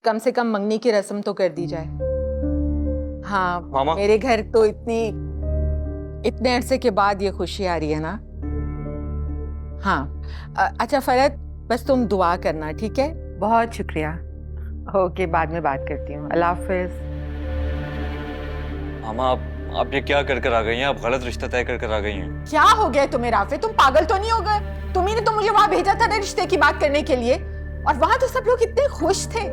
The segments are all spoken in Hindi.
कम से कम मंगनी की रस्म तो कर दी जाए। हाँ मामा। मेरे घर तो इतने अरसे के बाद ये खुशी आ रही है ना। हाँ अच्छा फरहत, बस तुम दुआ करना, ठीक है? बहुत शुक्रिया। ओके, बाद में बात करती हूँ। अल्लाह हाफिज। मामा आप ये क्या कर आ गई हैं? आप गलत रिश्ता तय कर आ गई हैं। क्या हो गया तुम्हें राफे? तुम पागल तो नहीं हो गए? तुम्ही ने तो मुझे वहां भेजा था ना रिश्ते की बात करने के लिए, और वहां तो सब लोग इतने खुश थे।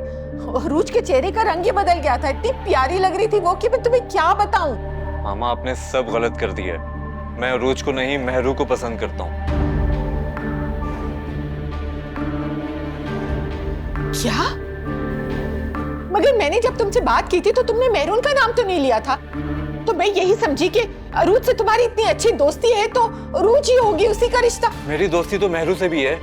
रूज के चेहरे का रंग ही बदल गया था, इतनी प्यारी लग रही थी वो कि मैं तुम्हें क्या बताऊं। मामा आपने सब गलत कर दिया है। मैं रोज को नहीं मेहरू को पसंद करता हूँ। क्या? मगर मैंने जब तुमसे बात की थी तो तुमने मेहरून का नाम तो नहीं लिया था। तो मैं यही समझी कि रूज से तुम्हारी इतनी अच्छी दोस्ती है तो रूज ही होगी, उसी का रिश्ता। मेरी दोस्ती तो मेहरू से भी है।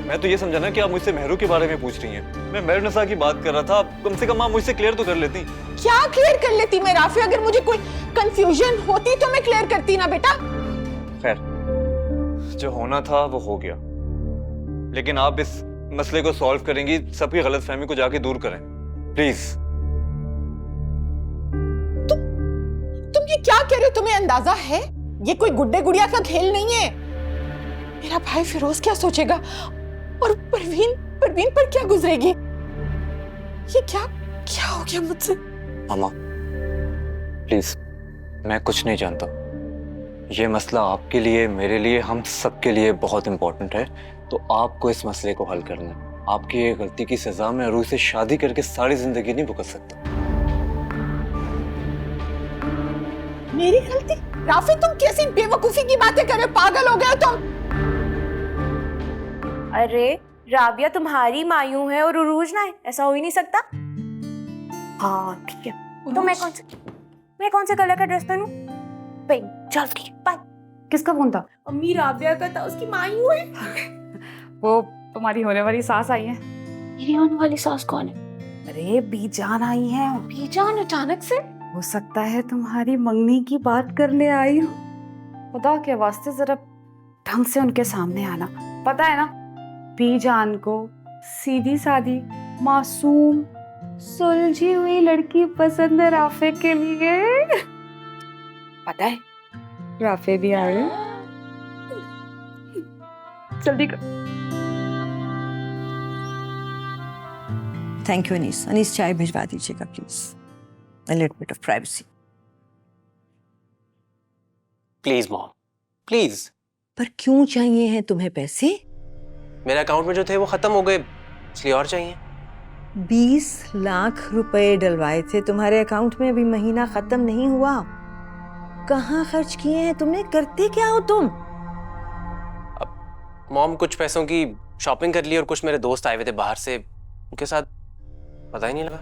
मैं तो ये समझा ना कि आप मुझसे मेहरू के बारे में पूछ रही हैं। मैं मेहरुनिसा की बात कर रहा था। कम से कम आप मुझसे क्लियर तो कर लेती। क्या क्लियर कर लेती मैं राफी? अगर मुझे कोई कंफ्यूजन होती तो मैं क्लियर करती ना बेटा। खैर, जो होना था वो हो गया, लेकिन आप इस मसले को सॉल्व करेंगी, सबकी गलतफहमी को जाके दूर करें प्लीज। तुम ये क्या कह रहे हो? तुम्हें अंदाजा है ये कोई गुड्डे गुड़िया का खेल नहीं है। मेरा भाई फिरोज क्या सोचेगा, और परवीन पर क्या गुजरेगी? ये क्या क्या हो गया मुझसे? मामा प्लीज, मैं कुछ नहीं जानता। ये मसला आपके लिए, मेरे लिए, हम सबके लिए बहुत इंपॉर्टेंट है, तो आपको इस मसले को हल करना है। आपकी ये गलती की सजा मैं रूही से शादी करके सारी जिंदगी नहीं भुगत सकता। मेरी गलती? राफी तुम कैसी बेवकूफी की बातें कर रहे हो? पागल हो गए हो तुम? अरे राबिया तुम्हारी मायूं है और उरूज ना है, ऐसा हो ही नहीं सकता। हाँ ठीक है, तो मैं कौन से कलर का ड्रेस पहनूं? पिंक। चल ठीक है, बाय। किसका फोन था? अम्मी राबिया का था, उसकी मायूं है। वो तुम्हारी होने वाली सास आई है। मेरी होने वाली सास कौन है? अरे बीजान आई है। बीजान अचानक से? हो सकता है तुम्हारी मंगनी की बात करने आई हो। खुदा के वास्ते जरा ढंग से उनके सामने आना। पता है ना, बीजान को सीधी सादी मासूम सुलझी हुई लड़की पसंद है राफे के लिए। पता है राफे भी आए। जल्दी कर। Thank you Anees. अनीस चाय भिजवा दीजिएगा please. A little bit of privacy. Please mom, please. पर क्यों चाहिए हैं तुम्हें पैसे? मेरे अकाउंट में जो थे वो खत्म हो गए, इसलिए और चाहिए। 20 लाख रुपए डलवाए थे तुम्हारे अकाउंट में, अभी महीना खत्म नहीं हुआ। कहाँ खर्च किए हैं तुमने? करते क्या हो तुम? अब मॉम कुछ पैसों की शॉपिंग कर ली और कुछ मेरे दोस्त आए हुए थे बाहर से, उनके साथ पता ही नहीं लगा।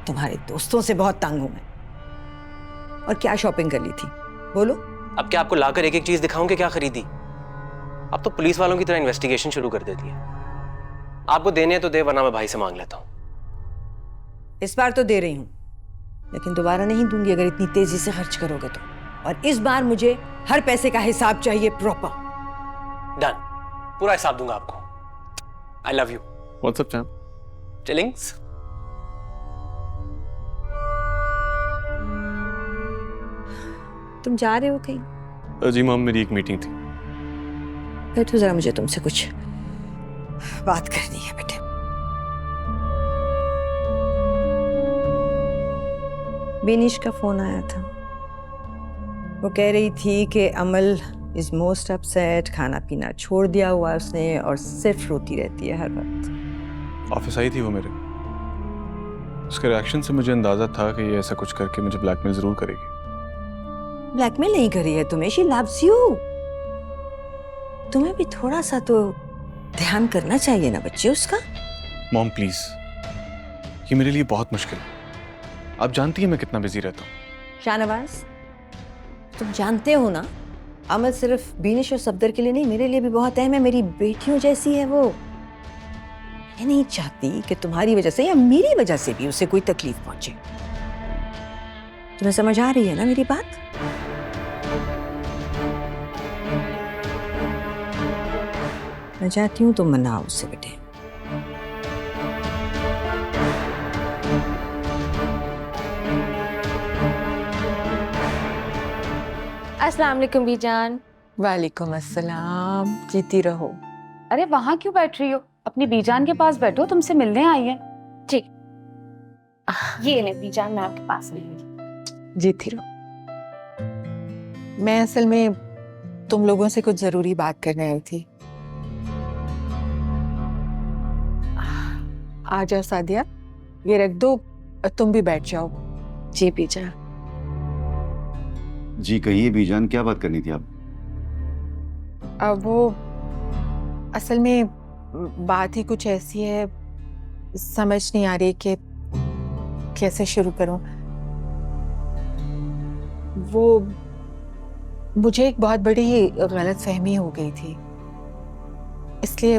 तुम्हारे दोस्तों से बहुत तंग हूं मैं। और क्या शॉपिंग कर ली थी बोलो? अब क्या आपको लाकर एक एक चीज दिखाऊं कि क्या खरीदी? अब तो पुलिस वालों की तरह इन्वेस्टिगेशन शुरू कर देती है। आपको देने हैं तो दे, वरना मैं भाई से मांग लेता हूं। इस बार तो दे रही हूं, लेकिन दोबारा नहीं दूंगी अगर इतनी तेजी से खर्च करोगे तो। और इस बार मुझे हर पैसे का हिसाब चाहिए, प्रॉपर। डन, पूरा हिसाब दूंगा आपको। I love you. What's up चैम? चिलिंग्स। तुम जा रहे हो कहीं? जी मॉम, मेरी एक मीटिंग थी। फिर तो जरा मुझे तुमसे कुछ बात करनी है बेटे। बेनिश का फोन आया था। वो कह रही थी कि अमल इज मोस्ट अपसेट, खाना पीना छोड़ दिया हुआ उसने और सिर्फ रोती रहती है हर वक्त। ऑफिस आई थी वो मेरे। उसके रिएक्शन से मुझे अंदाजा था कि ये ऐसा कुछ करके मुझे ब्लैकमेल जरूर करेगी। ब्लैकमेल नहीं करी है तुम्हें, शी लव्स यू। तुम्हें भी थोड़ा सा तो ध्यान करना चाहिए ना बच्चे उसका। मॉम प्लीज, ये मेरे लिए बहुत मुश्किल है। आप जानती हैं मैं कितना बिजी रहता हूँ। शाहनवाज, तुम जानते हो ना, अमल सिर्फ बीनिश और सफदर के लिए नहीं, मेरे लिए भी बहुत अहम है। मेरी बेटियों जैसी है वो। मैं नहीं चाहती कि तुम्हारी वजह से या मेरी वजह से भी उसे कोई तकलीफ पहुंचे। तुम्हें समझ आ रही है ना मेरी बात? मैं चाहती हूँ तुम मनाओ उसे बेटे। अस्सलाम वालेकुम बीजान। वालेकुम अस्सलाम, जीती रहो। अरे वहां क्यों बैठ रही हो? अपनी बीजान के पास बैठो, तुमसे मिलने आई है। ठीक, ये ले बीजान, मैं आपके पास नहीं हूँ। जीती रहो। मैं असल में तुम लोगों से कुछ जरूरी बात करने आई थी। आ जाओ सादिया, ये रख दो, तुम भी बैठ जाओ। जी बीजान। जी कहिए बीजान, क्या बात करनी थी आप? अब वो असल में बात ही कुछ ऐसी है, समझ नहीं आ रही कि कैसे शुरू करूं। वो मुझे एक बहुत बड़ी गलतफहमी हो गई थी, इसलिए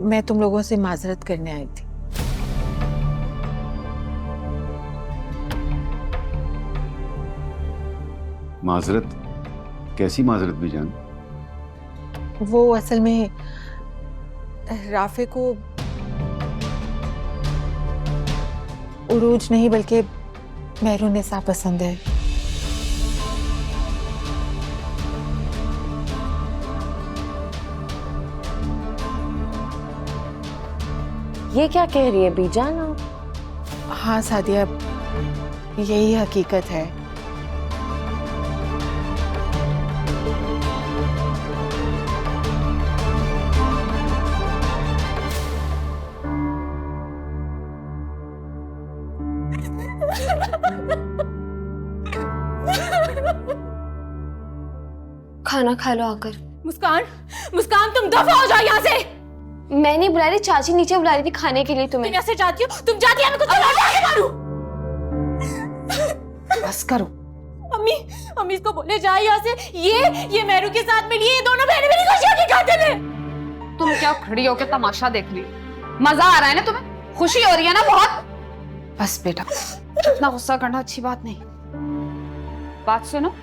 मैं तुम लोगों से माजरत करने आई थी। माजरत? कैसी माजरत बीजान? वो असल में राफे को उरूज नहीं बल्कि मेहरुन्निसा पसंद है। ये क्या कह रही है बीजान? हाँ सादिया, यही हकीकत है। खाना खा लो आकर। मुस्कान, मुस्कान तुम दफा हो जाओ यहाँ से। मैं नहीं बुला रही, चाची नीचे बुला रही थी खाने के लिए तुम्हें। तुम ऐसे जाती हो, तुम जाती है, मैं कुछ के मारूं। बस करो। अम्मी, अम्मी इसको बोले जाए यहाँ से। ये मेरू के साथ मिली, ये दोनों बहनें मेरी खुशियों की खातिर हैं। तुम क्या खड़ी होकर तमाशा देख रही हो? मजा आ रहा है ना तुम्हें? खुशी हो रही है ना बहुत? बस बेटा, इतना गुस्सा करना अच्छी बात नहीं। बात सुनो,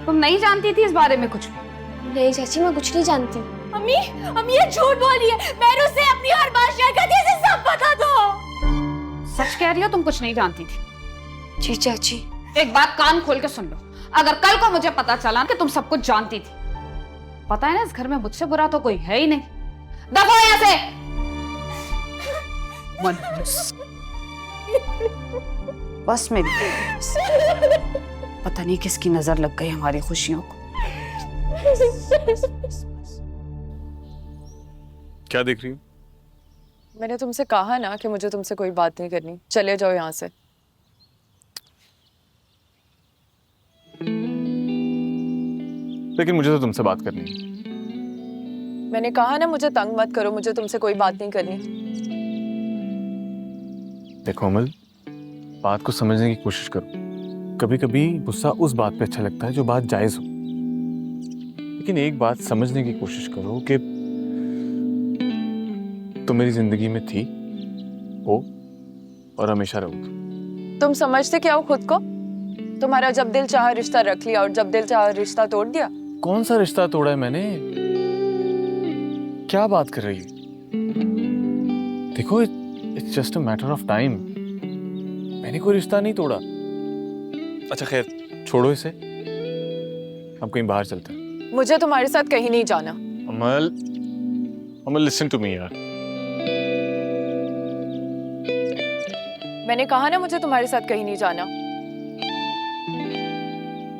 तुम नहीं जानती थी इस बारे में कुछ भी? नहीं चाची, मैं कुछ नहीं जानती। अम्मी, अम्मी ये झूठ बोली है। मेरू से अपनी हर बात शेयर करती है, इसे सब बता दो। सच कह रही हो, तुम कुछ नहीं जानती थी? जी चाची। एक बात कान खोल के सुन लो, अगर कल को मुझे पता चला कि तुम सब कुछ जानती थी, पता है ना इस घर में मुझसे बुरा तो कोई है ही नहीं। दफा यहाँ से। बस मेरी, पता नहीं किसकी नजर लग गई हमारी खुशियों को। क्या देख रही हो? मैंने तुमसे कहा ना कि मुझे तुमसे कोई बात नहीं करनी, चले जाओ यहाँ से। लेकिन मुझे तो तुमसे बात करनी है। मैंने कहा ना मुझे तंग मत करो, मुझे तुमसे कोई बात नहीं करनी। देखो अमल, बात को समझने की कोशिश करो। कभी कभी गुस्सा उस बात पे अच्छा लगता है जो बात जायज हो, लेकिन एक बात समझने की कोशिश करो कि तुम मेरी जिंदगी में थी, हो और हमेशा रहोगी। तुम समझते क्या हो खुद को? तुम्हारा जब दिल चाहा रिश्ता रख लिया और जब दिल चाहा रिश्ता तोड़ दिया। कौन सा रिश्ता तोड़ा है मैंने? क्या बात कर रही है? देखो, it's just a matter of time. मैंने कोई रिश्ता नहीं तोड़ा। अच्छा खैर, छोड़ो इसे, अब कहीं बाहर चलते हैं। मुझे तुम्हारे साथ कहीं नहीं जाना। अमल, अमल लिसन टू मी यार। मैंने कहा ना मुझे तुम्हारे साथ कहीं नहीं जाना।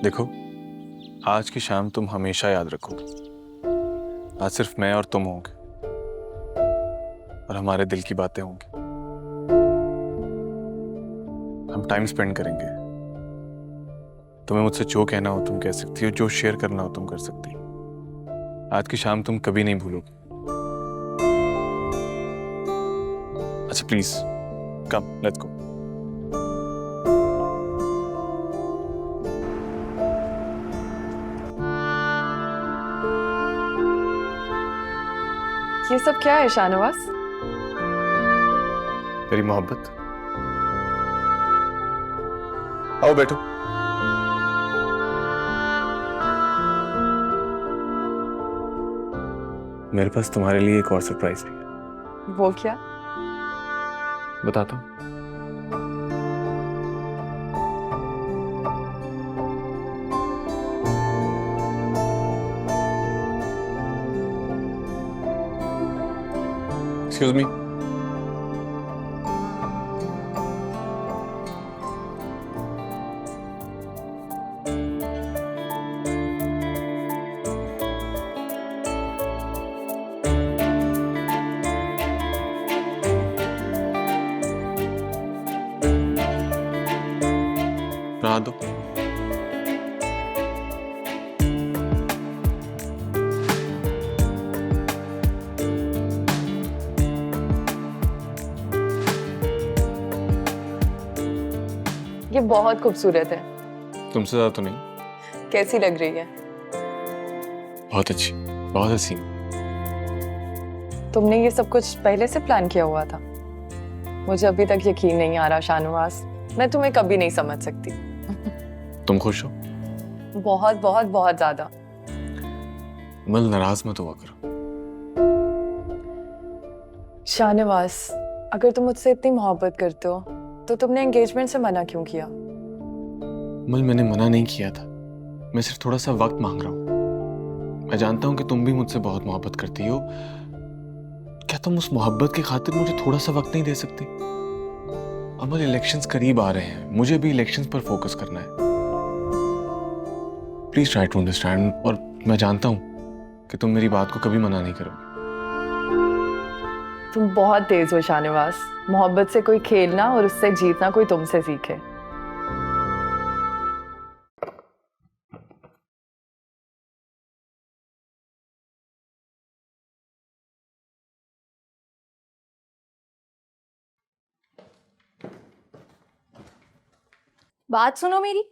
देखो, आज की शाम तुम हमेशा याद रखोगे। आज सिर्फ मैं और तुम होंगे और हमारे दिल की बातें होंगी। हम टाइम स्पेंड करेंगे। तुम्हें मुझसे जो कहना हो तुम कह सकती हो, जो शेयर करना हो तुम कर सकती हो। आज की शाम तुम कभी नहीं भूलोगे। अच्छा प्लीज कम, लेट्स गो। ये सब क्या है शाहनवाज? मेरी मोहब्बत। आओ बैठो। मेरे पास तुम्हारे लिए एक और सरप्राइज भी है। वो क्या? बताता हूँ। Excuse me. रात दो। ये बहुत खूबसूरत है। तुमसे ज्यादा तो नहीं। कैसी लग रही है? बहुत अच्छी, बहुत हसीन। तुमने ये सब कुछ पहले से प्लान किया हुआ था? मुझे अभी तक यकीन नहीं आ रहा शाहनवाज, मैं तुम्हें कभी नहीं समझ सकती। तुम खुश हो? बहुत बहुत बहुत ज्यादा। मल नाराज मत हुआ करो। शाहनवाज, अगर तुम मुझसे इतनी मोहब्बत करते हो तो तुमने एंगेजमेंट से मना क्यों किया? मल मैंने मना नहीं किया था, मैं सिर्फ थोड़ा सा वक्त मांग रहा हूँ। मैं जानता हूँ कि तुम भी मुझसे बहुत मोहब्बत करती हो। क्या तुम उस मोहब्बत की खातिर मुझे थोड़ा सा वक्त नहीं दे सकती? अमल, इलेक्शंस करीब आ रहे हैं, मुझे भी इलेक्शंस पर फोकस करना है। Please try to understand. और मैं जानता हूँ कि तुम मेरी बात को कभी मना नहीं करोगे। तुम बहुत तेज हो शाहनवाज। मोहब्बत से कोई खेलना और उससे जीतना कोई तुमसे सीखे। बात सुनो मेरी।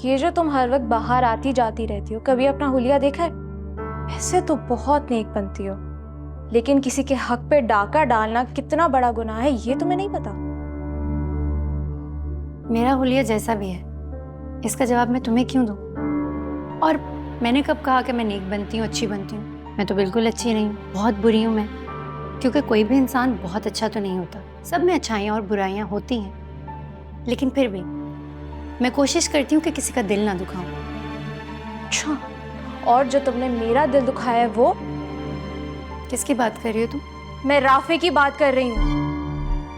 ये जो तुम हर वक्त बाहर आती जाती रहती हो, कभी अपना हुलिया देखा है? ऐसे तो बहुत नेक बनती हो, लेकिन किसी के हक पे डाका डालना कितना बड़ा गुनाह है ये तुम्हें नहीं पता। मेरा हुलिया जैसा भी है, इसका जवाब मैं तुम्हें क्यों दूं? और मैंने कब कहा कि मैं नेक बनती हूँ, अच्छी बनती हूँ? मैं तो बिल्कुल अच्छी नहीं हूँ, बहुत बुरी हूँ मैं। क्योंकि कोई भी इंसान बहुत अच्छा तो नहीं होता, सब में अच्छाइयाँ और बुराइयाँ होती हैं। लेकिन फिर भी मैं कोशिश करती हूँ कि किसी का दिल ना दुखाऊं। अच्छा, और जो तुमने मेरा दिल दुखाया है वो? किसकी बात कर रही हो तुम? मैं राफे की बात कर रही हूँ।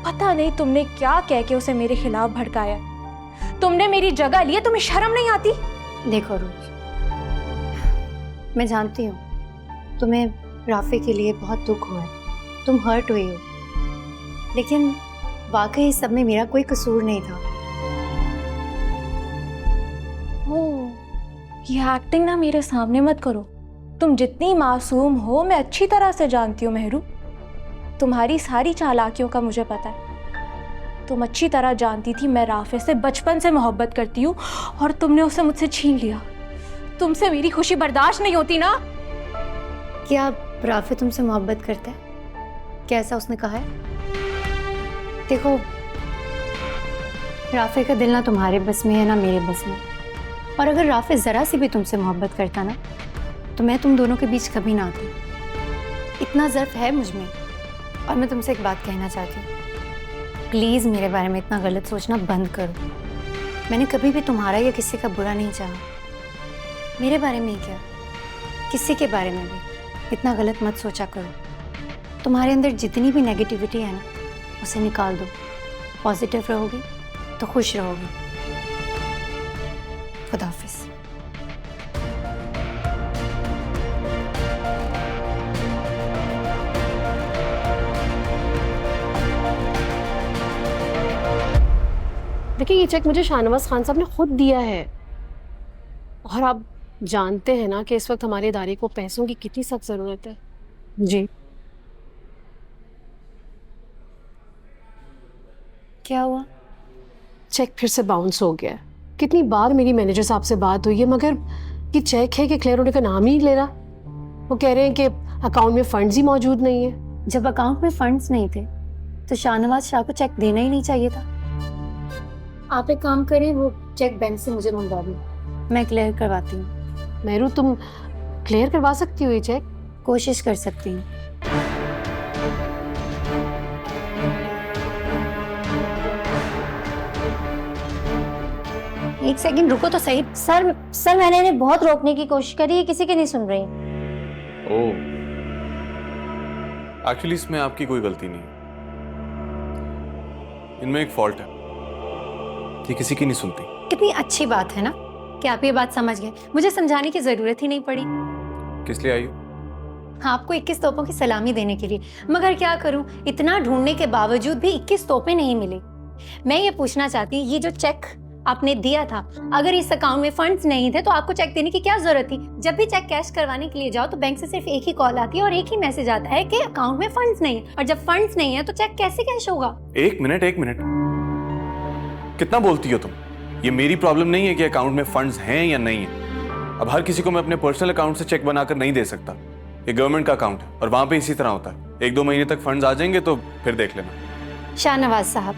पता नहीं तुमने क्या कह के उसे मेरे खिलाफ भड़काया। तुमने मेरी जगह ली है, तुम्हें शर्म नहीं आती? देखो रूज, मैं जानती हूँ तुम्हें राफे के लिए बहुत दुख हुआ है, तुम हर्ट हुई हो, लेकिन वाकई इस सब में मेरा कोई कसूर नहीं था। ओह, ये एक्टिंग ना मेरे सामने मत करो। तुम जितनी मासूम हो मैं अच्छी तरह से जानती हूँ मेहरू। तुम्हारी सारी चालाकियों का मुझे पता है। तुम अच्छी तरह जानती थी मैं राफे से बचपन से मोहब्बत करती हूँ और तुमने उसे मुझसे छीन लिया। तुमसे मेरी खुशी बर्दाश्त नहीं होती ना? क्या राफे तुमसे मोहब्बत करता है? क्या ऐसा उसने कहा है? देखो, राफे का दिल ना तुम्हारे बस में है ना मेरे बस में। और अगर राफे ज़रा सी भी तुमसे मोहब्बत करता ना, तो मैं तुम दोनों के बीच कभी ना आती। इतना ज़र्फ है मुझ में। और मैं तुमसे एक बात कहना चाहती हूँ, प्लीज़ मेरे बारे में इतना गलत सोचना बंद करो। मैंने कभी भी तुम्हारा या किसी का बुरा नहीं चाहा। मेरे बारे में ही क्या, किसी के बारे में भी इतना गलत मत सोचा करो। तुम्हारे अंदर जितनी भी नेगेटिविटी है ना, उसे निकाल दो। पॉजिटिव रहोगी तो खुश रहोगी। खुदा हाफिज़। देखिए, ये चेक मुझे शाहनवाज खान साहब ने खुद दिया है, और आप जानते हैं ना कि इस वक्त हमारे इदारे को पैसों की कितनी सख्त ज़रूरत है। जी, क्या हुआ? चेक फिर से बाउंस हो गया। कितनी बार मेरी मैनेजर साहब से बात हुई है, मगर ये चेक है कि क्लियर होने का नाम ही नहीं ले रहा। वो कह रहे हैं कि अकाउंट में फंड्स ही मौजूद नहीं है। जब अकाउंट में फंड्स नहीं थे तो शाहनवाज शाह को चेक देना ही नहीं चाहिए था। आप एक काम करें, वो चेक बैंक से मुझे मंगवा दो, मैं क्लियर करवाती हूँ। मेहरू, तुम क्लियर करवा सकती हो ये चेक? कोशिश कर सकती हूँ। एक सेकंड रुको तो सही। सर मैंने इन्हें बहुत रोकने की कोशिश करी है, किसी की नहीं सुन रही। ओह, एक्चुअली इसमें आपकी कोई गलती नहीं है, इनमें एक फॉल्ट है, ये किसी की नहीं सुनती। कितनी अच्छी बात है ना कि आप ये बात समझ गए। मुझे समझाने की जरूरत ही नहीं पड़ी। किस लिए आई हो? आपको 21 तोपों की सलामी देने के लिए। मगर क्या करूं, इतना ढूंढने के बावजूद भी 21 तोपें नहीं मिली। मैं ये पूछना चाहती, ये जो चेक आपने दिया था, अगर इस अकाउंट में फंड्स नहीं थे तो आपको चेक देने की क्या जरूरत थी? जब भी चेक कैश करवाने के लिए जाओ तो बैंक से सिर्फ एक ही कॉल आती है और एक ही मैसेज आता है कि अकाउंट में फंड्स नहीं है। और जब फंड्स नहीं है तो चेक कैसे कैश होगा? एक मिनट, कितना बोलती हो तुम? ये मेरी प्रॉब्लम नहीं है कि अकाउंट में फंड्स हैं या नहीं है। अब हर किसी को मैं अपने पर्सनल अकाउंट से चेक बनाकर नहीं दे सकता। ये गवर्नमेंट का अकाउंट है और वहां पे इसी तरह होता है। 1-2 महीने तक फंड्स आ जाएंगे तो फिर देख लेना। शाहनवाज साहब,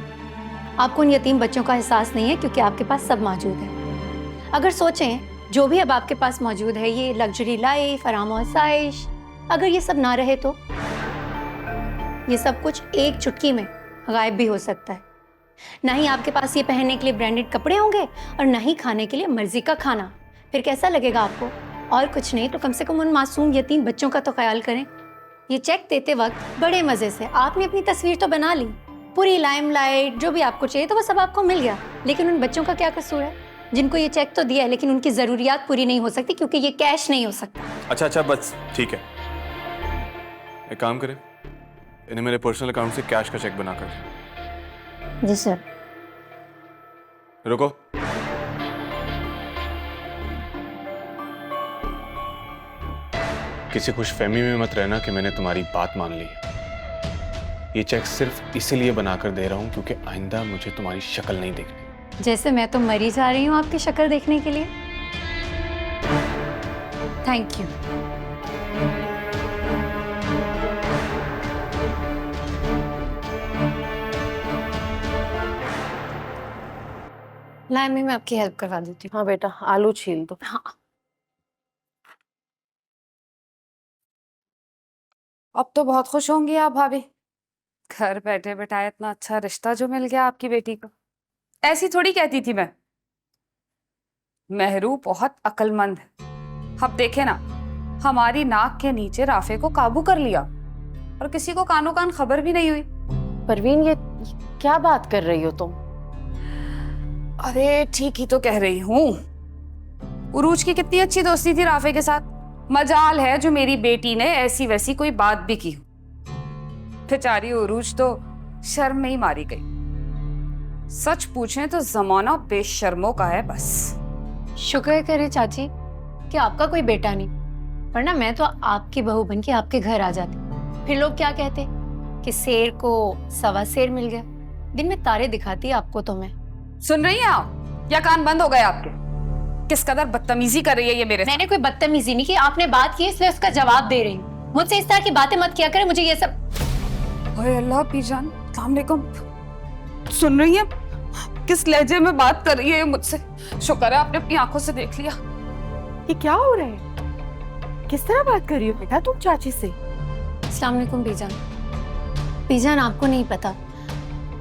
आपको उन यतीम बच्चों का एहसास नहीं है क्योंकि आपके पास सब मौजूद है। अगर सोचें, जो भी अब आपके पास मौजूद है, ये लग्जरी लाइफ, आराम और आसाइश, अगर ये सब ना रहे तो ये सब कुछ एक चुटकी में गायब भी हो सकता है। ना ही आपके पास ये पहनने के लिए ब्रांडेड कपड़े होंगे और ना ही खाने के लिए मर्जी का खाना। फिर कैसा लगेगा आपको? और कुछ नहीं तो कम से कम उन मासूम यतीम बच्चों का तो ख्याल करें। ये चेक देते वक्त बड़े मजे से आपने अपनी तस्वीर तो बना ली, पूरी लाइमलाइट, जो भी आपको चाहिए तो वो सब आपको मिल गया, लेकिन उन बच्चों का क्या कसूर है जिनको ये चेक तो दिया है लेकिन उनकी जरूरियात पूरी नहीं हो सकती क्योंकि ये कैश नहीं हो सकता। अच्छा बस ठीक है, एक काम करें, इन्हें मेरे पर्सनल अकाउंट से कैश का चेक बनाकर। जी सर। रुको, किसी खुशफहमी में मत रहना कि मैंने तुम्हारी बात मान ली है। ये चेक सिर्फ इसीलिए बनाकर दे रहा हूं क्योंकि आइंदा मुझे तुम्हारी शक्ल नहीं देखनी। जैसे मैं तो मरी जा रही हूँ आपकी शक्ल देखने के लिए। Thank you. लाए मैं आपकी हेल्प करवा देती हूँ। हाँ बेटा, आलू छील दो। हाँ। अब तो बहुत खुश होंगी आप भाभी, घर बैठे बैठाए इतना अच्छा रिश्ता जो मिल गया आपकी बेटी को। ऐसी थोड़ी कहती थी मैं। मेहरू बहुत अक्लमंद है। अब देखे ना, हमारी नाक के नीचे राफे को काबू कर लिया और किसी को कानो कान खबर भी नहीं हुई। परवीन, ये क्या बात कर रही हो तुम? अरे ठीक ही तो कह रही हूँ। उरूज की कितनी अच्छी दोस्ती थी राफे के साथ। मजाल है जो मेरी बेटी ने ऐसी वैसी कोई बात भी की। बेचारी उरूज तो शर्म में ही मारी गई। सच पूछें तो जमाना बेशर्मों का है बस। शुक्र करे चाची कि आपका कोई बेटा नहीं, वरना मैं तो आपकी बहू बन के आपके घर आ जाती। फिर लोग क्या कहते कि शेर को सवा शेर मिल गया। दिन में तारे दिखाती आपको तो मैं। सुन रही हैं आप या कान बंद हो गए आपके? किस कदर बदतमीजी कर रही है ये मेरे साथ। मैंने कोई बदतमीजी नहीं की, आपने बात की इसलिए उसका जवाब दे रही हूँ। मुझसे इस तरह की बातें मत किया करें, मुझे ये सब। ओए अल्लाह पीजान, अस्सलाम वालेकुम। सुन रही है किस लहजे में बात कर रही है मुझसे? शुक्र है आपने अपनी आंखों से देख लिया। ये क्या हो रहा है? किस तरह बात कर रही हो बेटा तुम चाची से? अस्सलाम वालेकुम बीजान। बीजान, आपको नहीं पता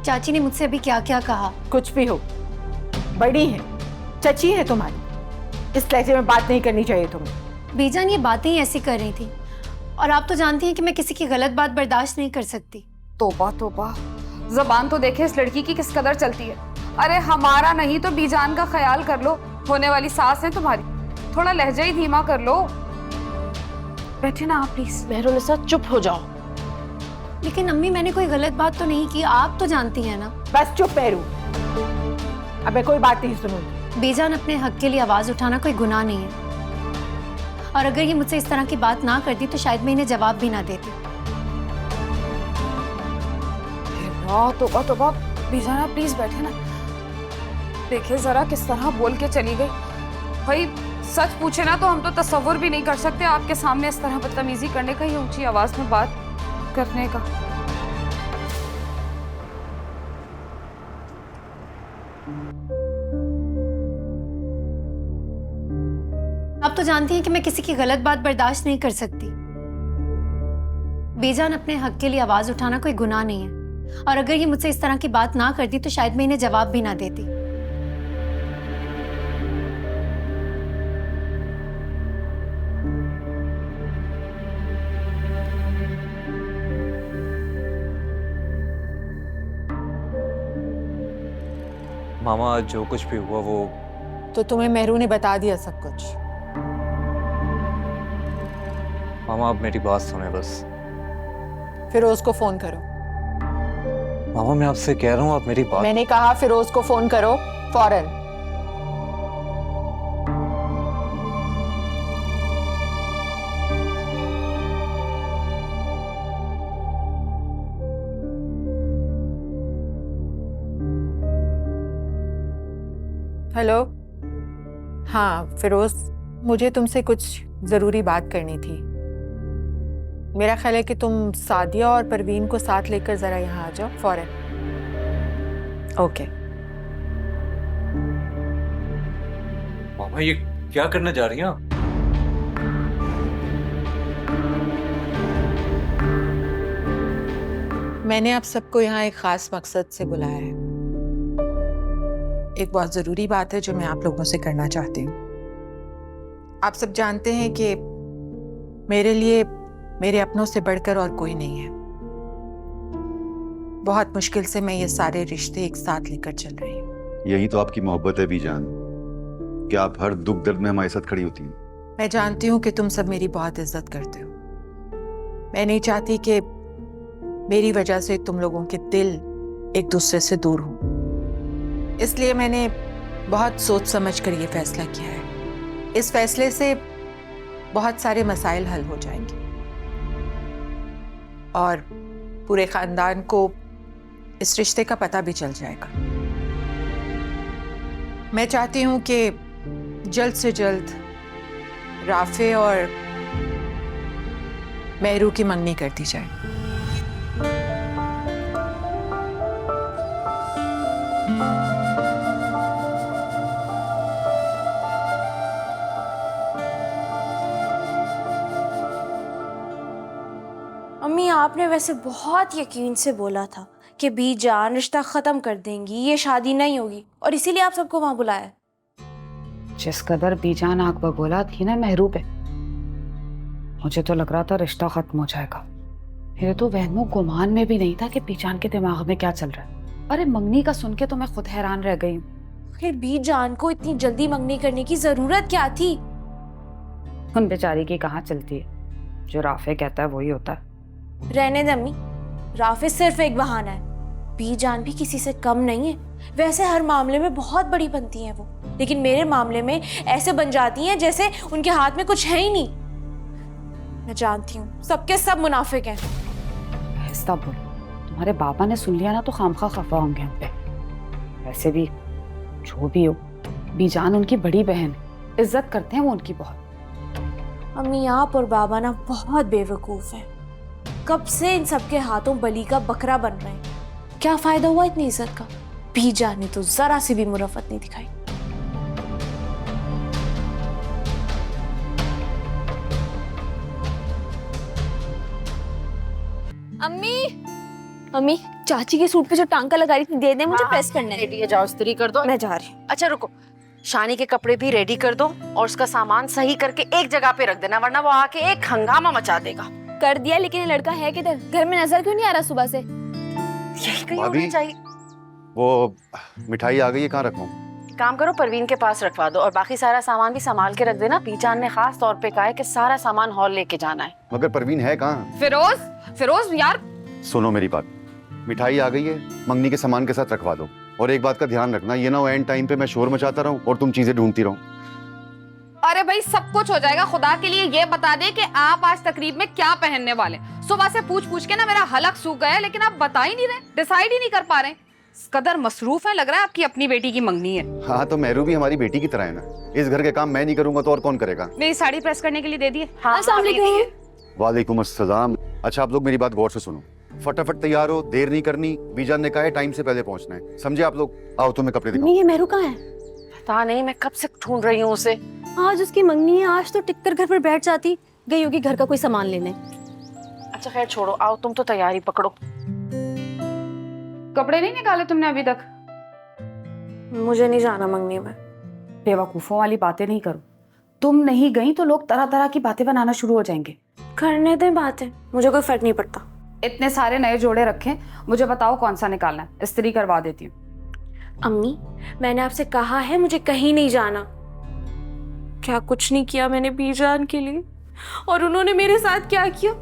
चाची ने मुझसे अभी क्या क्या कहा। कुछ भी हो, बड़ी है, चची है तुम्हारी, इस लहजे में बात नहीं करनी चाहिए तुम्हें। बीजान, ये बातें ही ऐसी कर रही थी और आप तो जानती हैं कि मैं किसी की गलत बात बर्दाश्त नहीं कर सकती। तोबा तोबा, जबान तो देखे इस लड़की की किस कदर चलती है। अरे हमारा नहीं तो बीजान का ख्याल कर लो, होने वाली सास है तुम्हारी, थोड़ा लहजा ही धीमा कर लो। बैठे ना आप प्लीज। मेहरुनिसा चुप हो जाओ। लेकिन अम्मी, मैंने कोई गलत बात तो नहीं की, आप तो जानती हैं ना। बस चुप पैरू, अब मैं कोई बात नहीं सुनूंगी। बीजान, अपने हक के लिए आवाज उठाना कोई गुनाह नहीं है और अगर ये मुझसे इस तरह की बात ना करती तो शायद मैं इन्हें जवाब भी ना देती। तोबा तोबा, बीजाना प्लीज बैठे ना। देखिए जरा किस तरह बोल के चली गई। भाई सच पूछे ना तो हम तो तसव्वुर भी नहीं कर सकते आपके सामने इस तरह बदतमीजी करने का, ये ऊंची आवाज में बात करने का। आप तो जानती हैं कि मैं किसी की गलत बात बर्दाश्त नहीं कर सकती। बीजान, अपने हक के लिए आवाज उठाना कोई गुनाह नहीं है और अगर ये मुझसे इस तरह की बात ना करती तो शायद मैं इन्हें जवाब भी ना देती। मामा जो कुछ भी हुआ वो तो तुम्हें मेहरू ने बता दिया सब कुछ? मामा आप मेरी बात सुने बस। फिरोज को फोन करो। मामा मैं आपसे कह रहा हूँ आप मेरी बात। मैंने कहा फिरोज को फोन करो फौरन। हेलो, हाँ फिरोज, मुझे तुमसे कुछ ज़रूरी बात करनी थी। मेरा ख्याल है कि तुम सादिया और परवीन को साथ लेकर ज़रा यहाँ आ जाओ फौरन। ओके। मामा ये क्या करने जा रही हैं आप? मैंने आप सबको यहाँ एक ख़ास मकसद से बुलाया है। एक बहुत ज़रूरी बात है जो मैं आप लोगों से करना चाहती हूँ। आप सब जानते हैं कि मेरे लिए मेरे अपनों से बढ़कर और कोई नहीं है। बहुत मुश्किल से मैं ये सारे रिश्ते एक साथ लेकर चल रही हूँ। यही तो आपकी मोहब्बत है बीजान, कि आप हर दुख दर्द में हमारे साथ खड़ी होती हैं। मैं जानती हूँ कि तुम सब मेरी बहुत इज्जत करते हो। मैं नहीं चाहती कि मेरी वजह से तुम लोगों के दिल एक दूसरे से दूर हों। इसलिए मैंने बहुत सोच समझ कर ये फैसला किया है। इस फैसले से बहुत सारे मसाइल हल हो जाएंगे और पूरे खानदान को इस रिश्ते का पता भी चल जाएगा। मैं चाहती हूं कि जल्द से जल्द राफे और मेहरू की मंगनी कर दी जाए। अम्मी आपने वैसे बहुत यकीन से बोला था कि बीजान रिश्ता ख़त्म कर देंगी, ये शादी नहीं होगी, और इसीलिए आप सबको वहाँ बुलाया। जिस कदर बीजान आग बबूला थी ना मेहरू पे, मुझे तो लग रहा था रिश्ता खत्म हो जाएगा। मेरे तो वहमो गुमान में भी नहीं था कि बीजान के दिमाग में क्या चल रहा है। अरे मंगनी का सुन के तो मैं खुद हैरान रह गई हूँ। फिर बीजान को इतनी जल्दी मंगनी करने की जरूरत क्या थी? उन बेचारी की कहाँ चलती है, जो राफे कहता है वही होता है। रहने दे अम्मी, राफे सिर्फ एक बहाना है। बीजान भी किसी से कम नहीं है। वैसे हर मामले में बहुत बड़ी बनती हैं वो, लेकिन मेरे मामले में ऐसे बन जाती हैं जैसे उनके हाथ में कुछ है ही नहीं। मैं जानती हूँ सबके सब मुनाफिक हैं। ऐसा बोलो, तुम्हारे बाबा ने सुन लिया ना तो खामखा खफा होंगे हम पे। वैसे भी जो भी हो, बीजान उनकी बड़ी बहन है, इज्जत करते हैं वो उनकी बहुत। अम्मी आप और बाबा ना बहुत बेवकूफ हैं। कब से इन सबके हाथों बलि का बकरा बन रहे हैं। क्या फायदा हुआ इतनी इज्जत का? बीजान ने तो जरा सी भी मुरफ़्फ़त नहीं दिखाई। अम्मी चाची के सूट पे जो टांका लगा रही थी दे दे, मुझे प्रेस करना है। रेडी है, जाओ इस्त्री कर दो। मैं जा रही हूँ। अच्छा रुको, शानी के कपड़े भी रेडी कर दो और उसका सामान सही करके एक जगह पे रख देना, वरना वो आके एक हंगामा मचा देगा। कर दिया, लेकिन ये लड़का है किधर? घर में नजर क्यों नहीं आ रहा सुबह से? यही कहीं भाभी, होना चाहिए। वो मिठाई आ गई है, कहाँ रखूं? काम करो, परवीन के पास रखवा दो और बाकी सारा सामान भी संभाल के रख देना। बीजान ने खास तौर पे कहा है कि सारा सामान हॉल लेके जाना है। मगर परवीन है कहाँ? फिरोज यार, सुनो मेरी बात, मिठाई आ गई है, मंगनी के सामान के साथ रखवा दो। और एक बात का ध्यान रखना, ये ना एंड टाइम पे मैं शोर मचाता रहूं और तुम चीजें ढूंढती रहो। अरे भाई सब कुछ हो जाएगा। खुदा के लिए ये बता दे कि आप आज तकरीब में क्या पहनने वाले। सुबह से पूछ के ना मेरा हलक सूख गया, लेकिन आप बता ही नहीं रहे, डिसाइड ही नहीं कर पा रहे। इस कदर मसरूफ है, लग रहा है आपकी अपनी बेटी की मंगनी है। हाँ तो मेहरू भी हमारी बेटी की तरह है ना। इस घर के काम मैं नहीं करूंगा तो और कौन करेगा? मेरी साड़ी प्रेस करने के लिए दे दिए। हाँ, वालेकुम अस्सलाम। अच्छा आप लोग मेरी बात गौर से सुनो, फटाफट तैयार हो, देर नहीं करनी। बीजान ने कहा है टाइम से पहले पहुंचना है, समझे आप लोग? आओ तुम्हें कपड़े दिखाओ। ये मेहरू कहाँ है? पता नहीं, मैं कब से ढूंढ रही हूँ उसे। आज उसकी मंगनी है, आज तो टिककर घर पर बैठ जाती। गई होगी घर का कोई सामान लेने। अच्छा खैर छोड़ो, आओ तुम तो तैयारी पकड़ो। कपड़े नहीं निकाले तुमने अभी तक? मुझे नहीं जाना मंगनी में। बेवकूफों वाली बातें नहीं करो। तुम नहीं गई तो लोग तरह तरह की बातें बनाना शुरू हो जाएंगे। करने दें बातें, मुझे कोई फर्क नहीं पड़ता। इतने सारे नए जोड़े रखे, मुझे बताओ कौन सा निकालना है, इस्त्री करवा देती हूँ। अम्मी, मैंने आपसे कहा है मुझे कहीं नहीं जाना। क्या कुछ नहीं किया मैंने बीजान के लिए, और उन्होंने मेरे साथ क्या किया?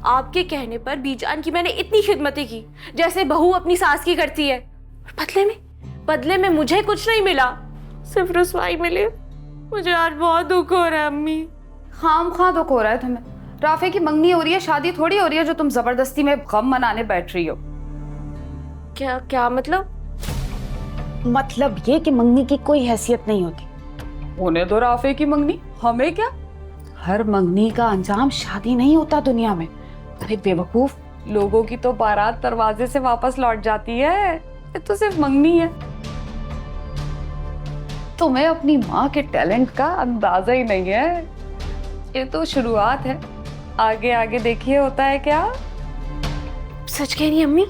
आपके कहने पर बीजान की मैंने इतनी खिदमतें की जैसे बहू अपनी सास की करती है, और बदले में मुझे कुछ नहीं मिला, सिर्फ रुसवाई मिली। मुझे आज बहुत दुख हो रहा है अम्मी। खामखा दुख हो रहा है तुम्हें। राफे की मंगनी हो रही है, शादी थोड़ी हो रही है जो तुम जबरदस्ती में गम मनाने बैठ रही हो। क्या क्या मतलब? मतलब ये कि मंगनी की कोई हैसियत नहीं होती। होने दो राफे की मंगनी, हमें क्या। हर मंगनी का अंजाम शादी नहीं होता दुनिया में। अरे बेवकूफ, लोगों की तो बारात दरवाजे से वापस लौट जाती है, ये तो सिर्फ मंगनी है। तुम्हें अपनी माँ के टैलेंट का अंदाजा ही नहीं है। ये तो शुरुआत है, आगे आगे देखिए होता है क्या। सच कह रही अम्मी?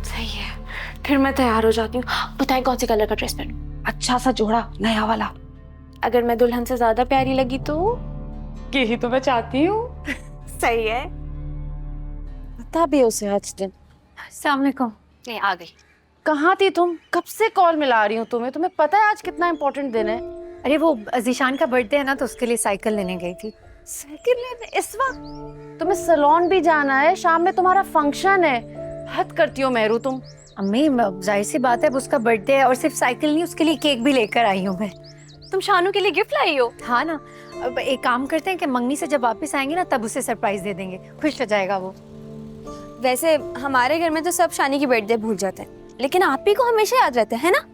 सही है, फिर मैं तैयार हो जाती हूँ। बताएं कौन से कलर का ड्रेस पहनूं? अच्छा सा जोड़ा, नया वाला। अगर मैं दुल्हन से ज्यादा प्यारी लगी तो? यही तो मैं चाहती हूँ। सही है, बता भी उसे आज दिन। अस्सलाम वालेकुम। नहीं, आ गई। कहाँ थी तुम? कब से कॉल मिला रही हूँ तुम्हें पता है आज कितना इम्पोर्टेंट दिन है? अरे वो जीशान का बर्थडे है ना, तो उसके लिए साइकिल लेने गई थी। साइकिल लेने इस वक्त? तुम्हें सैलून भी जाना है, शाम में तुम्हारा फंक्शन है। हद करती हो मेहरू तुम। अम्मी जाहिर सी बात है, अब उसका बर्थडे है, और सिर्फ साइकिल नहीं, उसके लिए केक भी लेकर आई हूँ मैं। तुम शानू के लिए गिफ्ट लाई हो? हाँ ना, अब एक काम करते हैं कि मंगनी से जब वापस आएंगे ना, तब उसे सरप्राइज दे देंगे, खुश हो जाएगा वो। वैसे हमारे घर में तो सब शानी की बर्थडे भूल जाते हैं, लेकिन आप ही को हमेशा याद रहता है ना।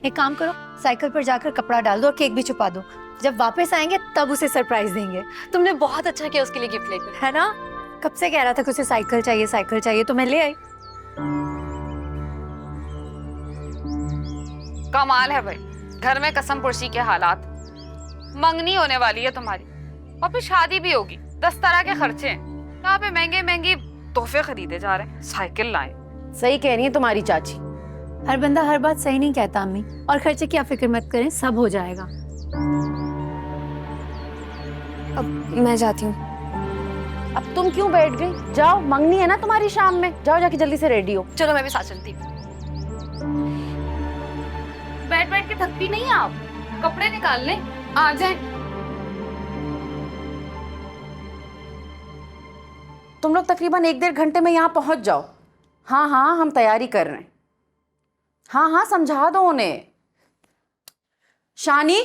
एक काम करो, साइकिल पर जाकर कपड़ा डाल दो और केक भी छुपा दो। जब वापस आएंगे तब उसे सरप्राइज देंगे। तुमने बहुत अच्छा किया उसके लिए गिफ्ट लेकर, है ना? कब से कह रहा था कि उसे साइकिल चाहिए, तो मैं ले आई। कमाल है भाई, घर में कसम पुरसी के हालात। मंगनी होने वाली है तुम्हारी, और फिर शादी भी होगी। 10 तरह के खर्चे हैं। यहाँ पे महंगे महंगे तोहफे खरीदे जा रहे हैं, साइकिल लाए। सही कह रही है तुम्हारी चाची। हर बंदा हर बात सही नहीं कहता अम्मी, और खर्चे की आप फिक्र मत करें, सब हो जाएगा। अब मैं जाती हूँ। अब तुम क्यों बैठ गई? जाओ, मंगनी है ना तुम्हारी शाम में, जाओ जाके जल्दी से रेडी हो। चलो मैं भी साथ चलती हूँ। बैठ बैठ के थकती नहीं आप? कपड़े निकाल लें, आ जाए। तुम लोग तकरीबन 1-1.5 घंटे में यहाँ पहुंच जाओ। हाँ हाँ, हम तैयारी कर रहे हैं। हाँ हाँ, समझा दो उन्हें। शानी,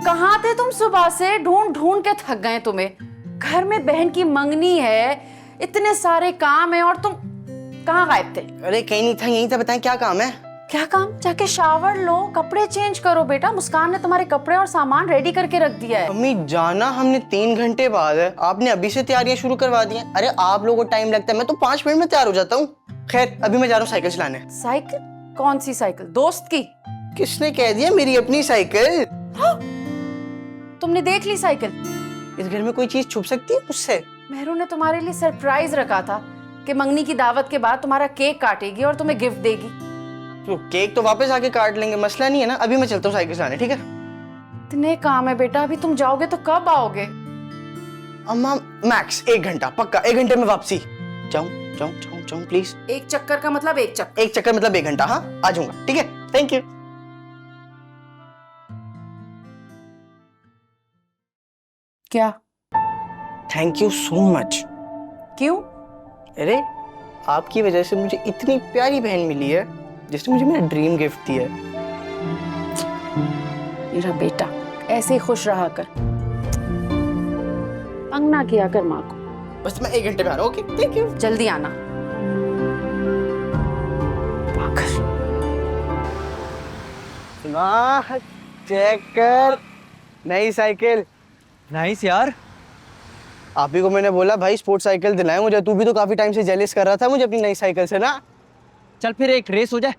कहाँ थे तुम सुबह से? ढूंढ ढूंढ के थक गए तुम्हें। घर में बहन की मंगनी है, इतने सारे काम है, और तुम कहाँ गायब थे? अरे कहीं नहीं था, यहीं था। बताएं क्या काम है? क्या काम? जाके शावर लो, कपड़े चेंज करो बेटा। मुस्कान ने तुम्हारे कपड़े और सामान रेडी करके रख दिया है। अम्मी, जाना हमने 3 घंटे बाद है, आपने अभी से तैयारियां शुरू करवा दी हैं। अरे आप लोगों को टाइम लगता है, मैं तो 5 मिनट में तैयार हो जाता हूँ। खैर, अभी मैं जा रहा हूँ साइकिल चलाने। साइकिल? कौन सी साइकिल? दोस्त की? किसने कह दिया? मेरी अपनी साइकिल। हाँ? तुमने देख ली साइकिल? इस घर में कोई चीज छुप सकती है मुझसे? मेहरू ने तुम्हारे लिए सरप्राइज रखा था कि मंगनी की दावत के बाद तुम्हारा केक काटेगी और तुम्हें गिफ्ट देगी। तो केक तो वापस आके काट लेंगे, मसला नहीं है ना। अभी मैं चलता हूँ साइकिल चलाने, ठीक है? इतने काम है बेटा, अभी तुम जाओगे तो कब आओगे? अम्मा, मैक्स 1 घंटा, पक्का 1 घंटे में वापसी। जाऊँ जाऊँ जाऊँ जाऊँ प्लीज। एक चक्कर का मतलब एक चक्कर? एक चक्कर मतलब 1 घंटा। हाँ, आ जाऊंगा, ठीक है? Thank you. क्या? Thank you so much. क्यों? अरे आपकी वजह से मुझे इतनी प्यारी बहन मिली है जिसने मुझे मेरा ड्रीम गिफ्ट दिया है। मेरा बेटा ऐसे ही खुश रहा कर, तंग ना किया कर माँ को। बस मैं 1 घंटे में आ रहा हूँ। Okay, thank you. जल्दी आना। वाह, चेक कर, नई साइकिल। नाइस यार। आप ही को मैंने बोला भाई स्पोर्ट्स साइकिल दिलाएं मुझे। तू भी तो काफी टाइम से जेलिस कर रहा था मुझे अपनी नई साइकिल से ना। चल फिर एक रेस हो जाए।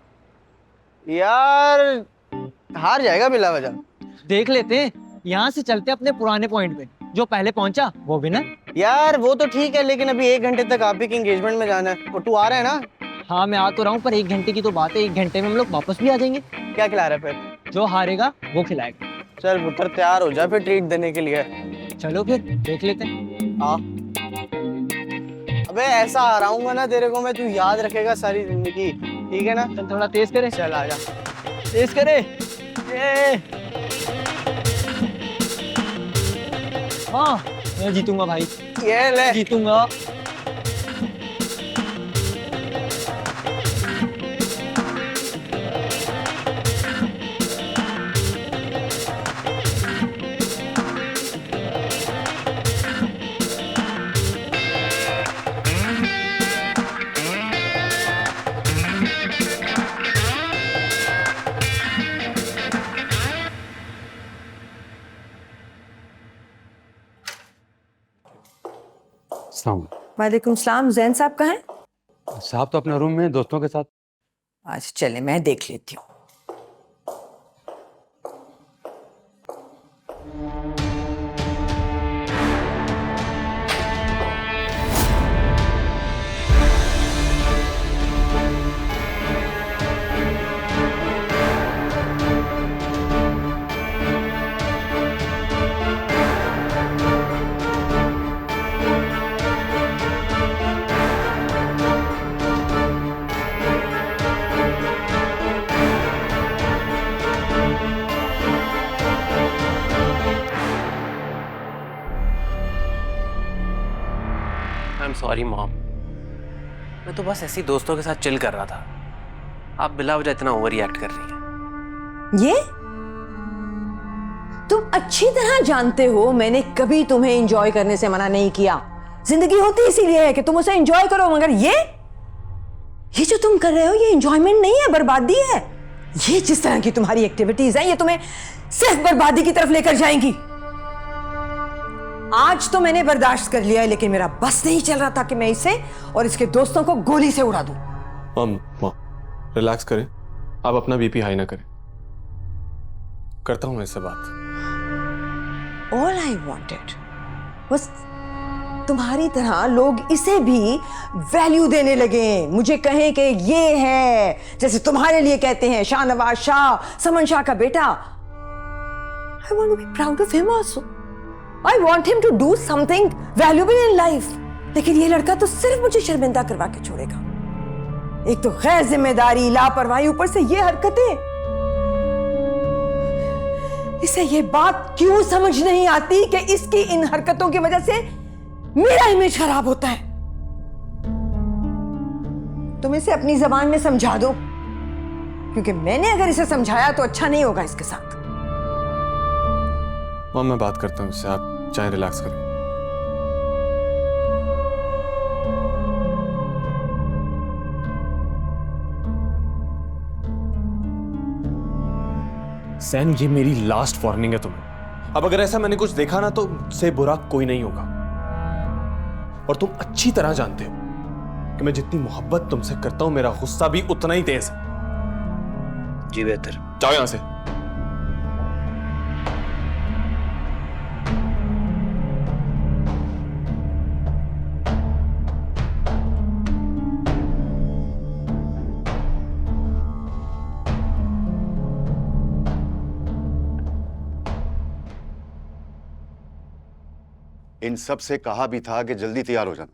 यार हार जाएगा बिला वजह। देख लेते हैं, यहाँ से चलते अपने पुराने पॉइंट पे, जो पहले पहुंचा वो विनर। यार वो तो ठीक है, लेकिन अभी 1 घंटे तक आप ही की एंगेजमेंट में जाना है। और तू आ रहा है ना? हाँ मैं आ तो रहा हूँ, पर 1 घंटे की तो बात है। 1 घंटे में हम लोग वापस भी आ जाएंगे। क्या खिला रहा है फिर? जो हारेगा वो खिलाएगा। चल पुत्र, तैयार हो जा फिर ट्रीट देने के लिए। चलो फिर देख लेते हैं। हाँ। अबे ऐसा हराऊंगा ना तेरे को मैं, तू याद रखेगा सारी जिंदगी। ठीक है ना? चल थोड़ा तेज करे। चल आजा, तेज करे। ये हाँ, मैं जीतूंगा भाई, ये ले। जीतूंगा। वालेकुम सलाम। जैन साहब कहाँ हैं? साहब तो अपने रूम में दोस्तों के साथ। आज चले, मैं देख लेती हूँ। आई एम सॉरी मॉम, मैं तो बस ऐसे ही दोस्तों के साथ चिल कर रहा था। आप बिला वजह इतना ओवर रिएक्ट कर रही हैं। ये तुम अच्छी तरह जानते हो मैंने कभी तुम्हें एंजॉय करने से मना नहीं किया। जिंदगी होती इसीलिए है कि तुम उसे एंजॉय करो, मगर ये जो तुम कर रहे हो ये एंजॉयमेंट नहीं है, बर्बादी है। ये जिस तरह की तुम्हारी एक्टिविटीज हैं ये तुम्हें सिर्फ बर्बादी की तरफ लेकर जाएंगी। आज तो मैंने बर्दाश्त कर लिया है, लेकिन मेरा बस नहीं चल रहा था कि मैं इसे और इसके दोस्तों को गोली से उड़ा दूं। माँ रिलैक्स करें, आप अपना बीपी हाई ना करें। करता हूं मैं इससे बात। All I wanted was तुम्हारी तरह लोग इसे भी वैल्यू देने लगे, मुझे कहें कि ये है, जैसे तुम्हारे लिए कहते हैं शाहनवाज शाह, समन शाह का बेटा। I want to be proud of him also. I want him to do something valuable in life. लेकिन ये लड़का तो सिर्फ मुझे शर्मिंदा करवा के छोड़ेगा। एक तो गैर जिम्मेदारी, लापरवाही, ऊपर से ये हरकतें। इसे ये बात क्यों समझ नहीं आती कि इसकी इन हरकतों की वजह से मेरा इमेज खराब होता है। तुम इसे अपनी जबान में समझा दो, क्योंकि मैंने अगर इसे समझाया तो अच्छा नहीं होगा इसके साथ। माँ मैं बात करता हूँ इससे, आप चाहे रिलैक्स करें। सैन ये मेरी लास्ट वार्निंग है तुम्हें। अब अगर ऐसा मैंने कुछ देखा ना तो मुझसे बुरा कोई नहीं होगा। और तुम अच्छी तरह जानते हो कि मैं जितनी मोहब्बत तुमसे करता हूं मेरा गुस्सा भी उतना ही तेज है। जी बेहतर, जाओ यहां से। इन सब से कहा भी था कि जल्दी तैयार हो जाना।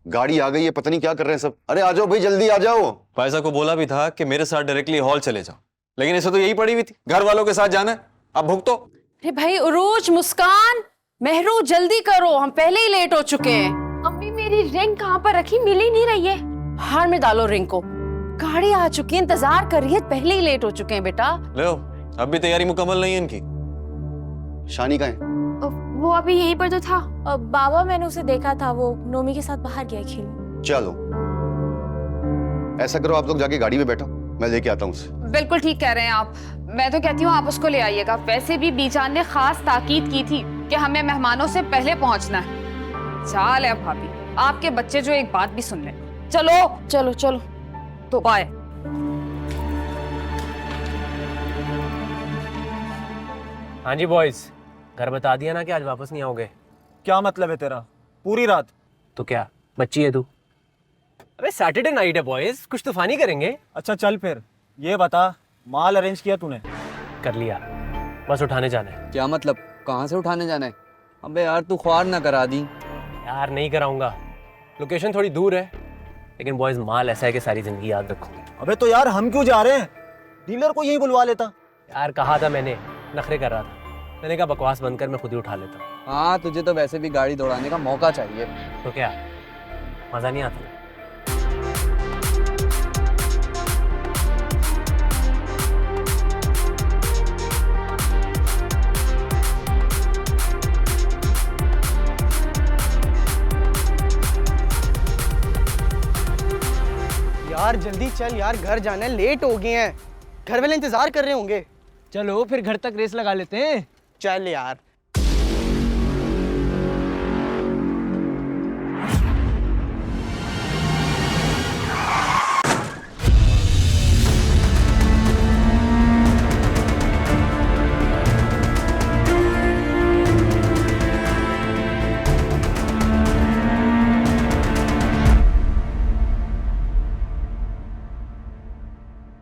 गाड़ी आ गई है, पता नहीं क्या कर रहे हैं सब। अरे आ जाओ भाई, जल्दी आ जाओ। भाई साहब को बोला भी था कि मेरे साथ डायरेक्टली हॉल चले जाओ, लेकिन इसे तो यही पड़ी हुई थी, घर वालों के साथ जाना है। अब भुगतो। अरे भाई उरूज, मुस्कान, मेहरू जल्दी करो, हम पहले ही लेट हो चुके हैं। अम्मी मेरी रिंग कहाँ पर रखी, मिल ही नहीं रही है। हार में डालो रिंग को, गाड़ी आ चुकी है, इंतजार कर रही है, पहले ही लेट हो चुके हैं बेटा। लो, अब भी तैयारी मुकम्मल नहीं है इनकी। शानी कहाँ है? वो अभी यहीं पर तो था। बाबा मैंने उसे देखा था, वो नोमी के साथ बाहर गया खेलने। चलो ऐसा करो, आप लोग जाके गाड़ी में बैठो, मैं लेके आता हूँ उसे। बिल्कुल ठीक कह रहे हैं आप। मैं तो कहती हूँ आप उसको ले आइएगा। वैसे भी बीजान ने खास ताकीद की थी कि हमें मेहमानों से पहले पहुंचना है। चाल है भाभी, आपके बच्चे जो एक बात भी सुन ले। चलो चलो चलो, तो बाय। हाँ जी बॉयज, घर बता दिया ना कि आज वापस नहीं आओगे। क्या मतलब है तेरा? पूरी रात? तो क्या बच्ची है तू? अबे सैटरडे नाइट है बॉयज, कुछ तो फनी करेंगे। अच्छा चल फिर ये बता, माल अरेंज किया तूने? कर लिया, बस उठाने जाना है। क्या मतलब, कहाँ से उठाने जाना है? अबे यार तू ख्वार ना करा दी। यार नहीं कराऊंगा, लोकेशन थोड़ी दूर है, लेकिन बॉयज माल ऐसा है कि सारी जिंदगी याद रखूंगा। अबे तो यार हम क्यों जा रहे हैं, डीलर को यहीं बुलवा लेता। यार कहा था मैंने, नखरे कर रहा था। मैंने कहा बकवास बंद कर, मैं खुद ही उठा लेता हूँ। हाँ तुझे तो वैसे भी गाड़ी दौड़ाने का मौका चाहिए। तो क्या मजा नहीं आता? यार जल्दी चल यार, घर जाना है, लेट हो गए हैं, घर वाले इंतजार कर रहे होंगे। चलो फिर घर तक रेस लगा लेते हैं। चल यार।